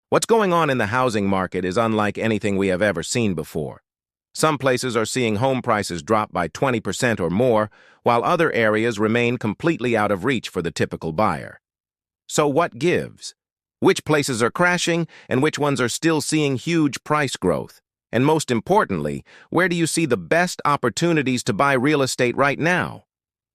What's going on in the housing market is unlike anything we have ever seen before. Some places are seeing home prices drop by 20% or more, while other areas remain completely out of reach for the typical buyer. So what gives? Which places are crashing and which ones are still seeing huge price growth? And most importantly, where do you see the best opportunities to buy real estate right now?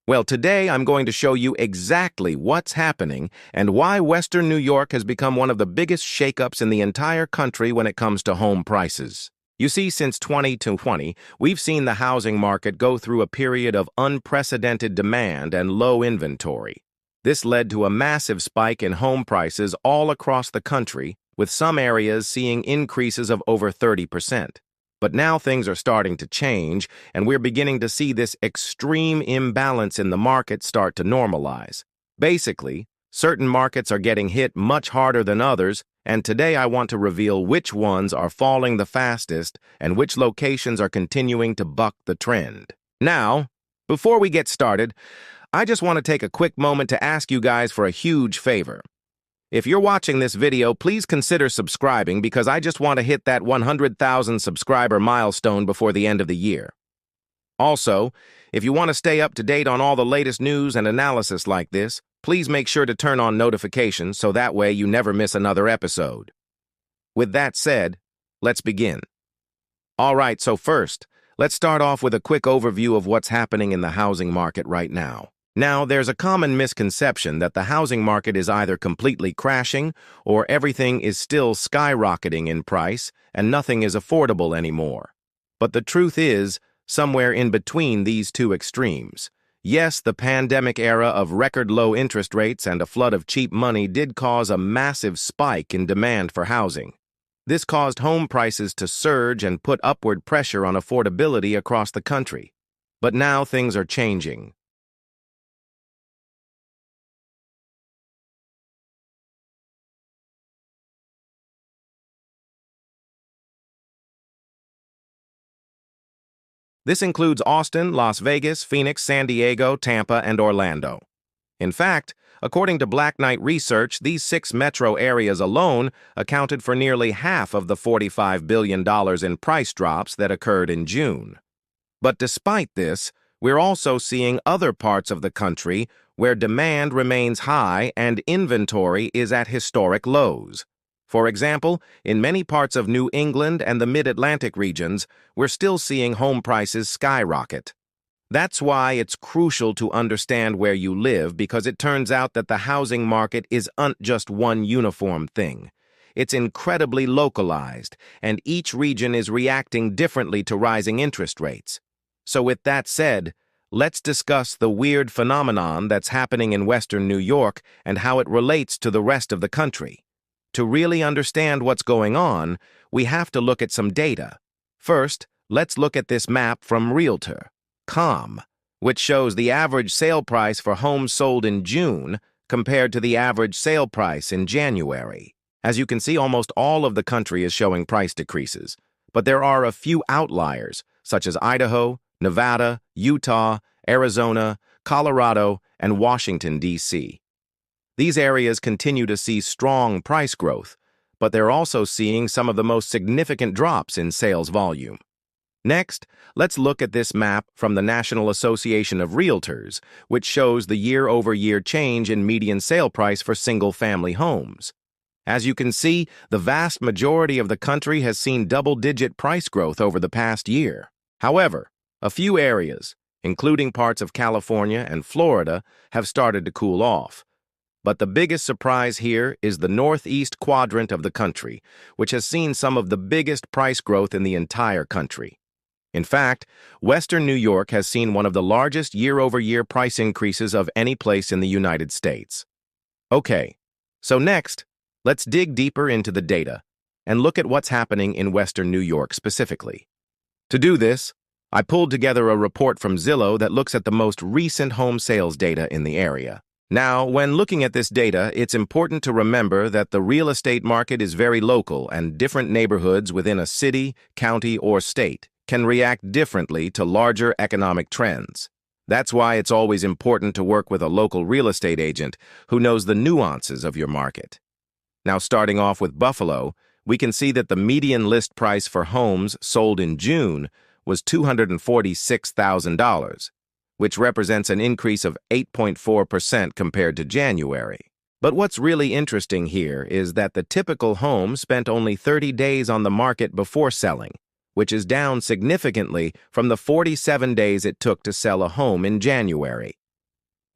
Well, today I'm going to show you exactly what's happening and why Western New York has become one of the biggest shakeups in the entire country when it comes to home prices. You see, since 2020, we've seen the housing market go through a period of unprecedented demand and low inventory. This led to a massive spike in home prices all across the country, with some areas seeing increases of over 30%. But now things are starting to change, and we're beginning to see this extreme imbalance in the market start to normalize. Basically, certain markets are getting hit much harder than others, and today I want to reveal which ones are falling the fastest and which locations are continuing to buck the trend. Now, before we get started, I just want to take a quick moment to ask you guys for a huge favor. If you're watching this video, please consider subscribing because I just want to hit that 100,000 subscriber milestone before the end of the year. Also, if you want to stay up to date on all the latest news and analysis like this, please make sure to turn on notifications so that way you never miss another episode. With that said, let's begin. All right, so first, let's start off with a quick overview of what's happening in the housing market right now. Now, there's a common misconception that the housing market is either completely crashing or everything is still skyrocketing in price and nothing is affordable anymore. But the truth is, somewhere in between these two extremes. Yes, the pandemic era of record low interest rates and a flood of cheap money did cause a massive spike in demand for housing. This caused home prices to surge and put upward pressure on affordability across the country. But now things are changing. This includes Austin, Las Vegas, Phoenix, San Diego, Tampa, and Orlando. In fact, according to Black Knight Research, these 6 metro areas alone accounted for nearly half of the $45 billion in price drops that occurred in June. But despite this, we're also seeing other parts of the country where demand remains high and inventory is at historic lows. For example, in many parts of New England and the Mid-Atlantic regions, we're still seeing home prices skyrocket. That's why it's crucial to understand where you live because it turns out that the housing market isn't just one uniform thing. It's incredibly localized, and each region is reacting differently to rising interest rates. So with that said, let's discuss the weird phenomenon that's happening in Western New York and how it relates to the rest of the country. To really understand what's going on, we have to look at some data. First, let's look at this map from Realtor.com, which shows the average sale price for homes sold in June compared to the average sale price in January. As you can see, almost all of the country is showing price decreases, but there are a few outliers, such as Idaho, Nevada, Utah, Arizona, Colorado, and Washington, D.C. These areas continue to see strong price growth, but they're also seeing some of the most significant drops in sales volume. Next, let's look at this map from the National Association of Realtors, which shows the year-over-year change in median sale price for single-family homes. As you can see, the vast majority of the country has seen double-digit price growth over the past year. However, a few areas, including parts of California and Florida, have started to cool off. But the biggest surprise here is the northeast quadrant of the country, which has seen some of the biggest price growth in the entire country. In fact, Western New York has seen one of the largest year-over-year price increases of any place in the United States. Okay, so next, let's dig deeper into the data and look at what's happening in Western New York specifically. To do this, I pulled together a report from Zillow that looks at the most recent home sales data in the area. Now, when looking at this data, it's important to remember that the real estate market is very local and different neighborhoods within a city, county, or state can react differently to larger economic trends. That's why it's always important to work with a local real estate agent who knows the nuances of your market. Now, starting off with Buffalo, we can see that the median list price for homes sold in June was $246,000, which represents an increase of 8.4% compared to January. But what's really interesting here is that the typical home spent only 30 days on the market before selling, which is down significantly from the 47 days it took to sell a home in January.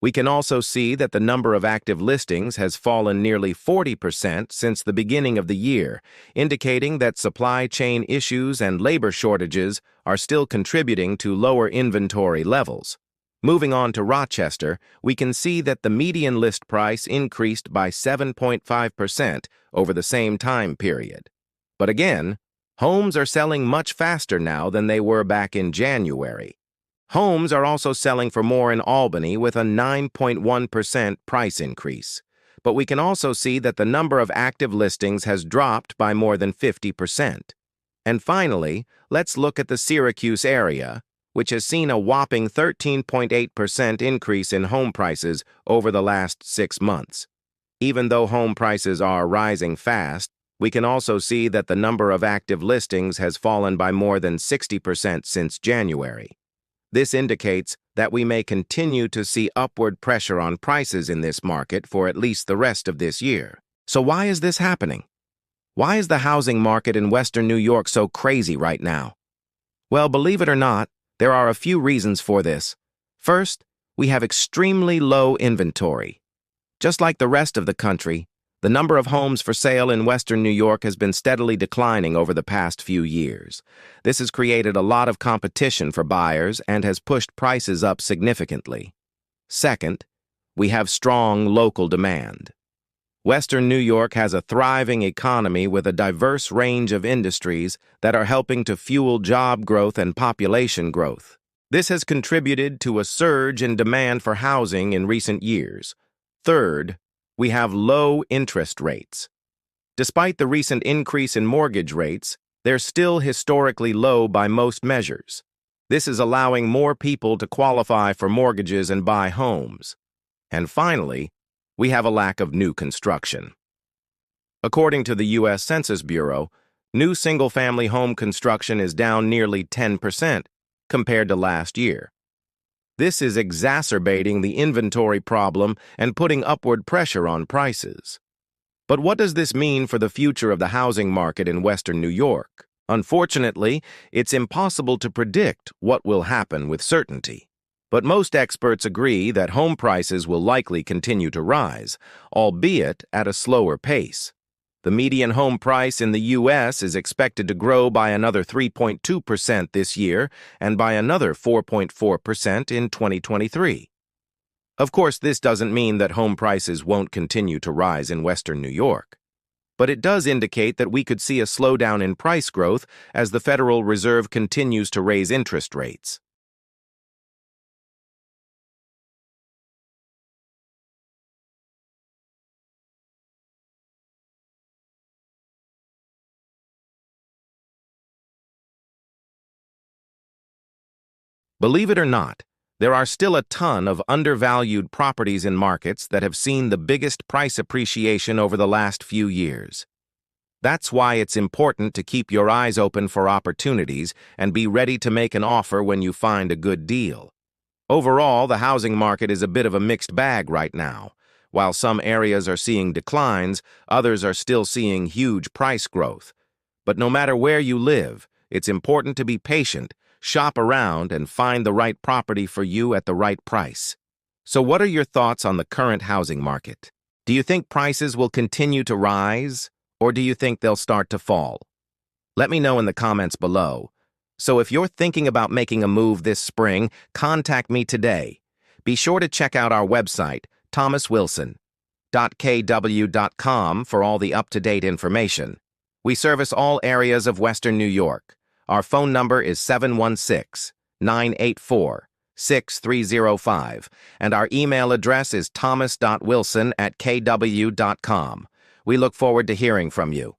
We can also see that the number of active listings has fallen nearly 40% since the beginning of the year, indicating that supply chain issues and labor shortages are still contributing to lower inventory levels. Moving on to Rochester, we can see that the median list price increased by 7.5% over the same time period. But again, homes are selling much faster now than they were back in January. Homes are also selling for more in Albany with a 9.1% price increase. But we can also see that the number of active listings has dropped by more than 50%. And finally, let's look at the Syracuse area, which has seen a whopping 13.8% increase in home prices over the last 6 months. Even though home prices are rising fast, we can also see that the number of active listings has fallen by more than 60% since January. This indicates that we may continue to see upward pressure on prices in this market for at least the rest of this year. So why is this happening? Why is the housing market in Western New York so crazy right now? Well, believe it or not, there are a few reasons for this. First, we have extremely low inventory. Just like the rest of the country, the number of homes for sale in Western New York has been steadily declining over the past few years. This has created a lot of competition for buyers and has pushed prices up significantly. Second, we have strong local demand. Western New York has a thriving economy with a diverse range of industries that are helping to fuel job growth and population growth. This has contributed to a surge in demand for housing in recent years. Third, we have low interest rates. Despite the recent increase in mortgage rates, they're still historically low by most measures. This is allowing more people to qualify for mortgages and buy homes. And finally, we have a lack of new construction. According to the U.S. Census Bureau, new single-family home construction is down nearly 10% compared to last year. This is exacerbating the inventory problem and putting upward pressure on prices. But what does this mean for the future of the housing market in Western New York? Unfortunately, it's impossible to predict what will happen with certainty. But most experts agree that home prices will likely continue to rise, albeit at a slower pace. The median home price in the U.S. is expected to grow by another 3.2% this year and by another 4.4% in 2023. Of course, this doesn't mean that home prices won't continue to rise in Western New York. But it does indicate that we could see a slowdown in price growth as the Federal Reserve continues to raise interest rates. Believe it or not, there are still a ton of undervalued properties in markets that have seen the biggest price appreciation over the last few years. That's why it's important to keep your eyes open for opportunities and be ready to make an offer when you find a good deal. Overall, the housing market is a bit of a mixed bag right now. While some areas are seeing declines, others are still seeing huge price growth. But no matter where you live, it's important to be patient, shop around, and find the right property for you at the right price. So what are your thoughts on the current housing market? Do you think prices will continue to rise, or do you think they'll start to fall? Let me know in the comments below. So if you're thinking about making a move this spring, contact me today. Be sure to check out our website, thomaswilson.kw.com, for all the up-to-date information. We service all areas of Western New York. Our phone number is 716-984-6305, and our email address is thomas.wilson@kw.com. We look forward to hearing from you.